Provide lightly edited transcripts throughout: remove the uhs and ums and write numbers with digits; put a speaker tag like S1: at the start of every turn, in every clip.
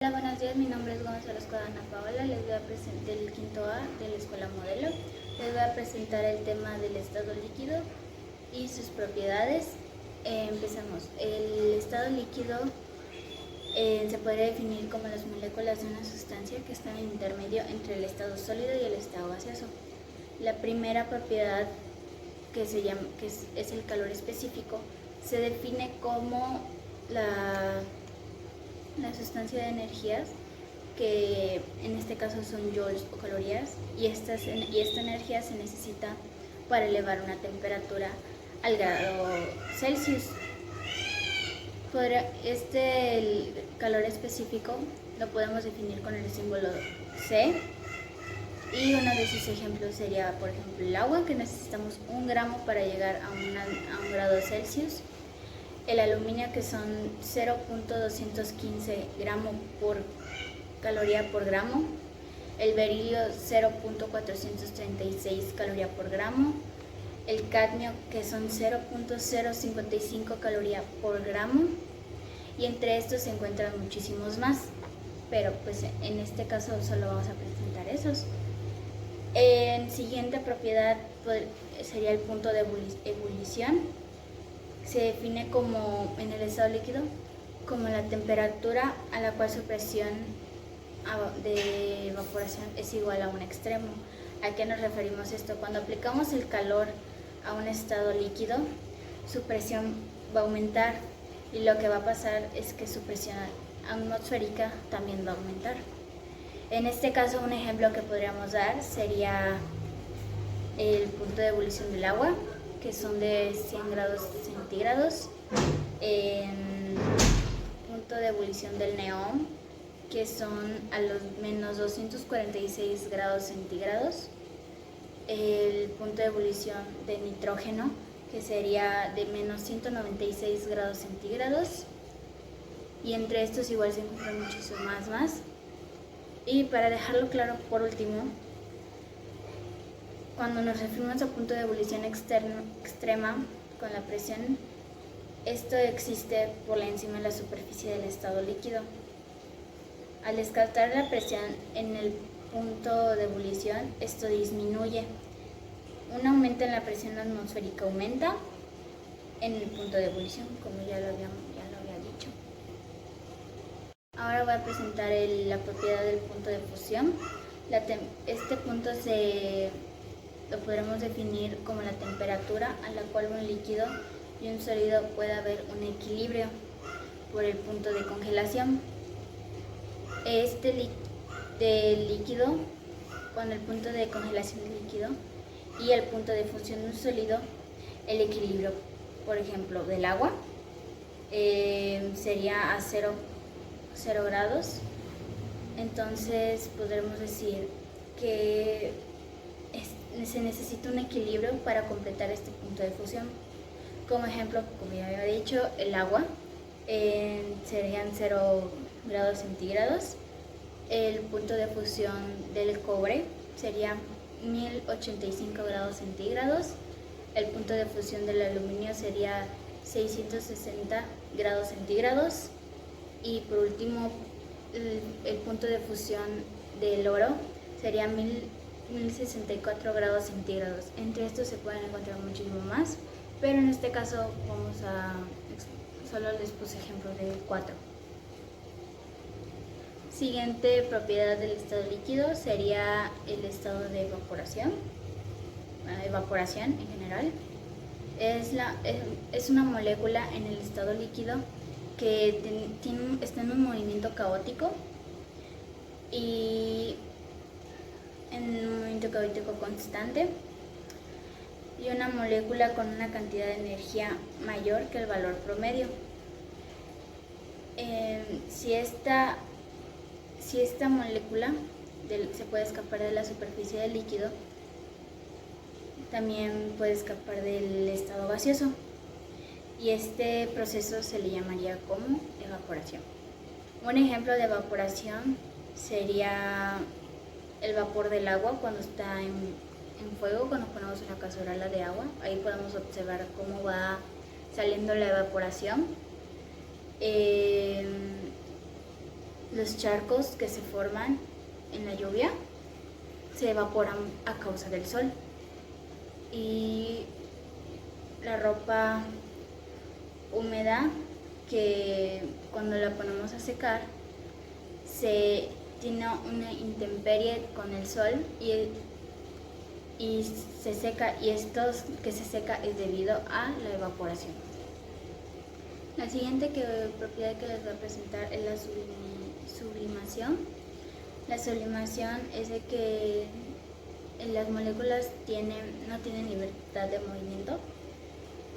S1: Hola, buenos días, mi nombre es Gómez Orozco Ana Paola, les voy a presentar del quinto A de la Escuela Modelo. Les voy a presentar el tema del estado líquido y sus propiedades. Empezamos. El estado líquido se podría definir como las moléculas de una sustancia que están en intermedio entre el estado sólido y el estado gaseoso. La primera propiedad, que es el calor específico, se define como la sustancia de energías, que en este caso son joules o calorías, y esta energía se necesita para elevar una temperatura al grado Celsius. El calor específico lo podemos definir con el símbolo C, y uno de sus ejemplos sería, por ejemplo, el agua, que necesitamos 1 gramo para llegar a un grado Celsius. El aluminio, que son 0.215 gramos por caloría por gramo. El berilio, 0.436 caloría por gramo. El cadmio, que son 0.055 caloría por gramo. Y entre estos se encuentran muchísimos más, pero pues en este caso solo vamos a presentar esos. En siguiente propiedad sería el punto de ebullición. Se define como, en el estado líquido, como la temperatura a la cual su presión de evaporación es igual a un extremo. ¿A qué nos referimos esto? Cuando aplicamos el calor a un estado líquido, su presión va a aumentar, y lo que va a pasar es que su presión atmosférica también va a aumentar. En este caso, un ejemplo que podríamos dar sería el punto de ebullición del agua, que son de 100 grados centígrados. En punto de ebullición del neón, que son a los menos 246 grados centígrados. El punto de ebullición de nitrógeno, que sería de menos 196 grados centígrados. Y entre estos igual se encuentran muchísimos más. Y para dejarlo claro, por último, cuando nos referimos a punto de ebullición extrema con la presión, esto existe por encima de la superficie del estado líquido. Al descartar la presión en el punto de ebullición, esto disminuye. Un aumento en la presión atmosférica aumenta en el punto de ebullición, como ya lo había dicho. Ahora voy a presentar la propiedad del punto de fusión. Este punto lo podremos definir como la temperatura a la cual un líquido y un sólido puede haber un equilibrio por el punto de congelación. Del líquido, con el punto de congelación del líquido y el punto de fusión de un sólido, el equilibrio, por ejemplo, del agua sería a 0 grados. Entonces podremos decir que se necesita un equilibrio para completar este punto de fusión. Como ejemplo, como ya había dicho, el agua serían 0 grados centígrados. El punto de fusión del cobre sería 1085 grados centígrados. El punto de fusión del aluminio sería 660 grados centígrados. Y por último, el punto de fusión del oro sería 1064 grados centígrados. Entre estos se pueden encontrar muchísimo más, pero en este caso solo les puse ejemplos de 4. Siguiente propiedad del estado líquido sería el estado de evaporación. Evaporación en general es una molécula en el estado líquido que está en un movimiento caótico, y en un movimiento caótico constante, y una molécula con una cantidad de energía mayor que el valor promedio. Si esta molécula se puede escapar de la superficie del líquido, también puede escapar del estado gaseoso, y este proceso se le llamaría como evaporación. Un ejemplo de evaporación sería el vapor del agua cuando está en fuego, cuando ponemos una cacerola de agua. Ahí podemos observar cómo va saliendo la evaporación. Los charcos que se forman en la lluvia se evaporan a causa del sol. Y la ropa húmeda, que cuando la ponemos a secar se tiene una intemperie con el sol y se seca, y esto que se seca es debido a la evaporación. La siguiente propiedad que les voy a presentar es la sublimación. La sublimación es de que las moléculas no tienen libertad de movimiento,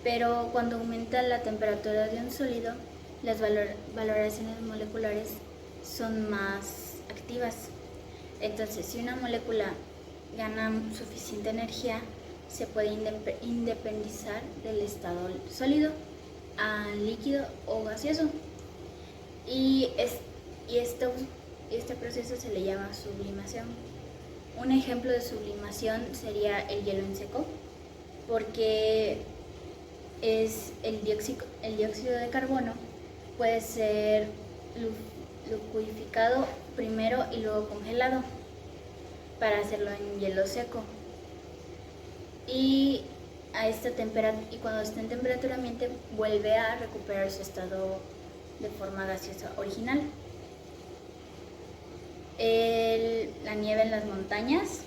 S1: pero cuando aumenta la temperatura de un sólido, las valoraciones moleculares son más activas. Entonces, si una molécula gana suficiente energía, se puede independizar del estado sólido a líquido o gaseoso. Y este proceso se le llama sublimación. Un ejemplo de sublimación sería el hielo en seco, porque es el dióxido de carbono puede ser licuificado primero y luego congelado para hacerlo en hielo seco. Y cuando está en temperatura ambiente vuelve a recuperar su estado de forma gaseosa original. La nieve en las montañas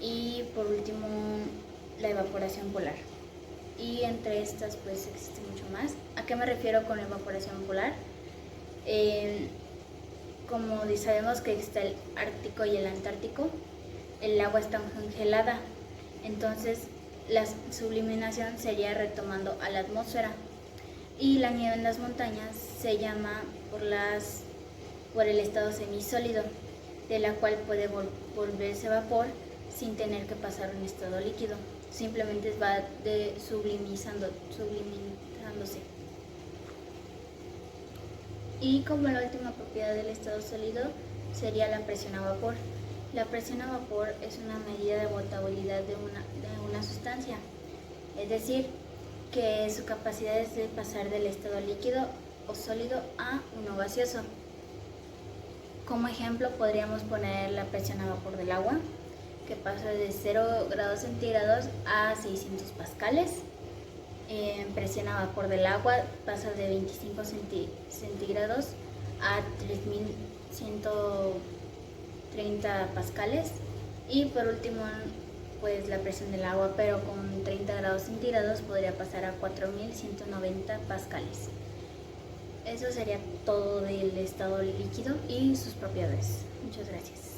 S1: y por último la evaporación polar. Y entre estas pues existe mucho más. ¿A qué me refiero con evaporación polar? Como sabemos que está el Ártico y el Antártico, el agua está congelada, entonces la subliminación sería retomando a la atmósfera. Y la nieve en las montañas se llama por el estado semisólido, de la cual puede volverse vapor sin tener que pasar un estado líquido, simplemente va sublimizándose. Y como la última propiedad del estado sólido sería la presión a vapor. La presión a vapor es una medida de agotabilidad de una sustancia, es decir, que su capacidad es de pasar del estado líquido o sólido a uno gaseoso. Como ejemplo podríamos poner la presión a vapor del agua, que pasa de 0 grados centígrados a 600 pascales. Presión a vapor del agua pasa de 25 centígrados a 3130 pascales. Y por último, pues la presión del agua, pero con 30 grados centígrados podría pasar a 4190 pascales. Eso sería todo del estado líquido y sus propiedades. Muchas gracias.